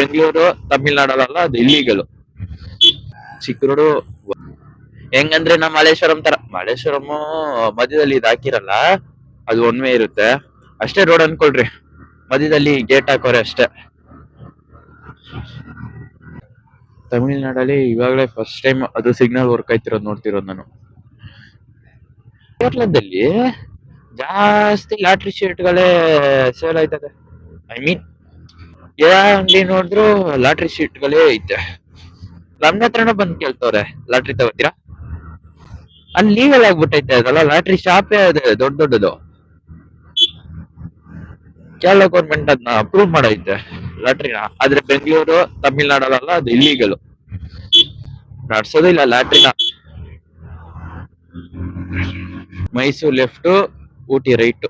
ಬೆಂಗಳೂರು ತಮಿಳ್ನಾಡಲ್ಲ ಅದು ಇಲ್ಲೀಗಲ್. ಚಿಕ್ಕರೋಡು ಹೆಂಗಂದ್ರೆ ನಮ್ ಮಲ್ಲೇಶ್ವರಂ ತರ. ಮಲ್ಲೇಶ್ವರಂ ಮಧ್ಯದಲ್ಲಿ ಇದು ಹಾಕಿರಲ್ಲ, ಅದು ಒನ್ ವೇ ಇರುತ್ತೆ ಅಷ್ಟೇ ರೋಡ್ ಅನ್ಕೊಳ್ರಿ. ಮಧ್ಯದಲ್ಲಿ ಗೇಟ್ ಹಾಕೋರೆ ಅಷ್ಟೇ. ತಮಿಳ್ನಾಡಲ್ಲಿ ಇವಾಗಲೇ ಫಸ್ಟ್ ಟೈಮ್ ಅದು ಸಿಗ್ನಲ್ ವರ್ಕ್ ಆಯ್ತಿರೋದು ನೋಡ್ತಿರೋದು ನಾನು. ಕೇರಳದಲ್ಲಿ ಜಾಸ್ತಿ ಲಾಟ್ರಿ ಶೀಟ್ಗಳೇ ಸೇಲ್ ಆಯ್ತದೆ. ಐ ಮೀನ್ ಯಾವ ಅಂಗಡಿ ನೋಡಿದ್ರು ಲಾಟ್ರಿ ಶೀಟ್ಗಳೇ ಐತೆ. ನಮ್ಮ ಹತ್ರನೂ ಬಂದ್ ಕೇಳ್ತವ್ರೆ, ಲಾಟ್ರಿ ತಗೋತೀರಾ? ಅಲ್ಲಿ ಲೀಗಲ್ ಆಗ್ಬಿಟ್ಟೈತೆ ಅದಲ್ಲ, ಲಾಟ್ರಿ ಶಾಪೇ ಅದೇ ದೊಡ್ಡ ದೊಡ್ಡದು. ಕೇರಳ ಗೌರ್ಮೆಂಟ್ ಅದನ್ನ ಅಪ್ರೂವ್ ಮಾಡೈತೆ ಲಾಟ್ರಿನ. ಆದ್ರೆ ಬೆಂಗಳೂರು ತಮಿಳ್ನಾಡಲ್ಲ ಅದು ಇಲ್ಲೀಗಲ್, ನಡ್ಸೋದಿಲ್ಲ ಲಾಟ್ರಿನ. Mysuru left, Ooty right.